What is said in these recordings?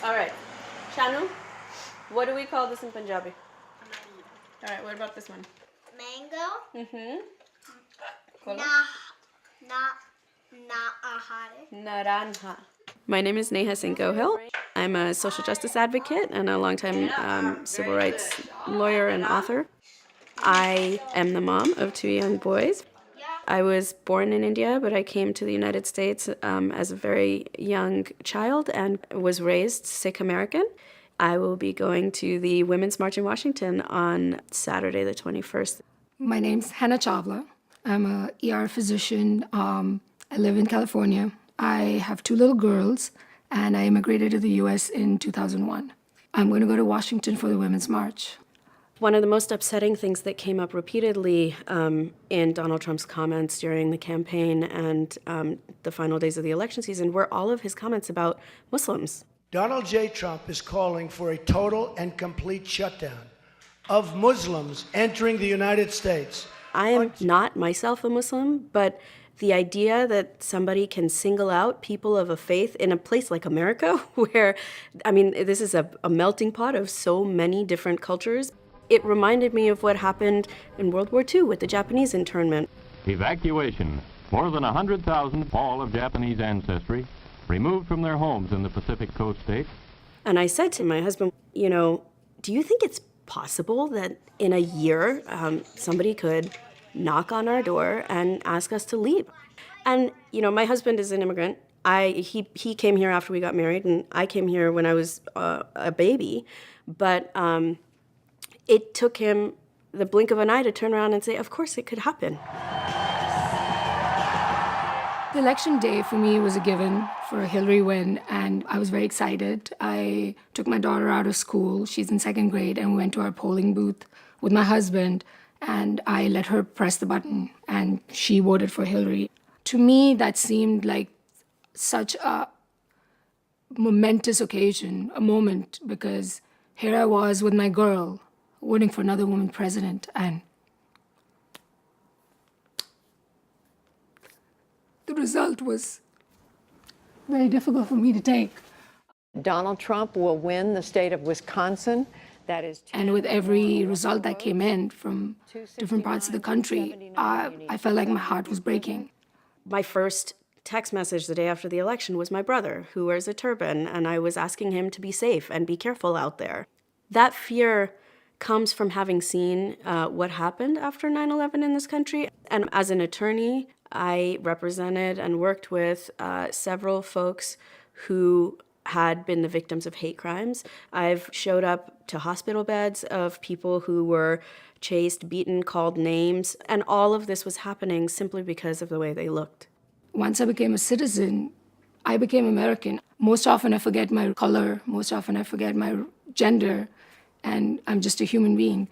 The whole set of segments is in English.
All right. Shanu, what do we call this in Punjabi? All right, what about this one? Mango. Mm-hmm. Naranja. My name is Neha Singh Gohil. I'm a social justice advocate and a longtime civil rights lawyer and author. I am the mom of 2 young boys. I was born in India, but I came to the United States as a very young child and was raised Sikh American. I will be going to the Women's March in Washington on Saturday the 21st. My name's Hina Chawla. I'm a ER physician. I live in California. I have 2 little girls, and I immigrated to the U.S. in 2001. I'm going to go to Washington for the Women's March. One of the most upsetting things that came up repeatedly in Donald Trump's comments during the campaign and the final days of the election season were all of his comments about Muslims. Donald J. Trump is calling for a total and complete shutdown of Muslims entering the United States. I am not myself a Muslim, but the idea that somebody can single out people of a faith in a place like America, where, I mean, this is a melting pot of so many different cultures. It reminded me of what happened in World War II with the Japanese internment. Evacuation. More than 100,000, all of Japanese ancestry, removed from their homes in the Pacific Coast states. And I said to my husband, you know, do you think it's possible that in a year somebody could knock on our door and ask us to leave? And, you know, my husband is an immigrant. He came here after we got married, and I came here when I was a baby. But it took him the blink of an eye to turn around and say, of course it could happen. The election day for me was a given for a Hillary win, and I was very excited. I took my daughter out of school. She's in 2nd grade, and we went to our polling booth with my husband, and I let her press the button, and she voted for Hillary. To me, that seemed like such a momentous occasion, a moment, because here I was with my girl, voting for another woman president, and the result was very difficult for me to take. Donald Trump will win the state of Wisconsin. That is, and with every result that came in from different parts of the country, I felt like my heart was breaking. My first text message the day after the election was my brother, who wears a turban, and I was asking him to be safe and be careful out there. That fear comes from having seen what happened after 9/11 in this country. And as an attorney, I represented and worked with several folks who had been the victims of hate crimes. I've showed up to hospital beds of people who were chased, beaten, called names, and all of this was happening simply because of the way they looked. Once I became a citizen, I became American. Most often I forget my color, most often I forget my gender, and I'm just a human being.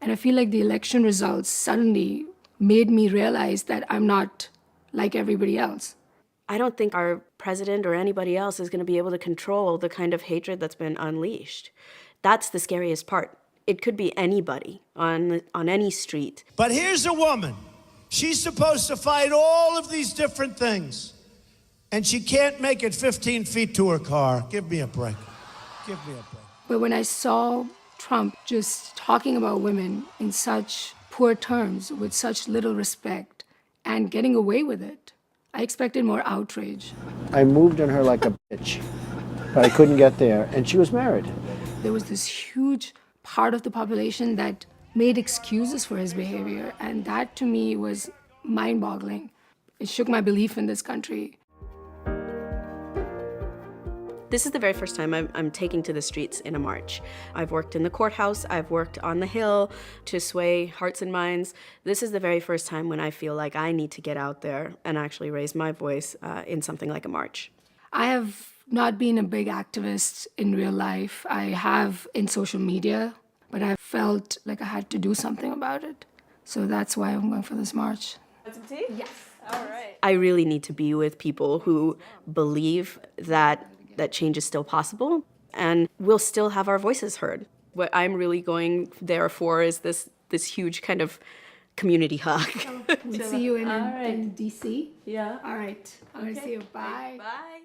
And I feel like the election results suddenly made me realize that I'm not like everybody else. I don't think our president or anybody else is going to be able to control the kind of hatred that's been unleashed. That's the scariest part. It could be anybody on any street. But here's a woman. She's supposed to fight all of these different things, and she can't make it 15 feet to her car. Give me a break. Give me a break. But when I saw Trump just talking about women in such poor terms, with such little respect, and getting away with it, I expected more outrage. I moved on her like a bitch, but I couldn't get there, and she was married. There was this huge part of the population that made excuses for his behavior, and that to me was mind-boggling. It shook my belief in this country. This is the very first time I'm taking to the streets in a march. I've worked in the courthouse, I've worked on the Hill to sway hearts and minds. This is the very first time when I feel like I need to get out there and actually raise my voice in something like a march. I have not been a big activist in real life. I have in social media, but I felt like I had to do something about it. So that's why I'm going for this march. Some tea? Yes. All right. I really need to be with people who believe that change is still possible and we'll still have our voices heard. What I'm really going there for is this huge kind of community hug. We'll see you in D.C.? Yeah. All right. I'm going to see you. Bye. Bye.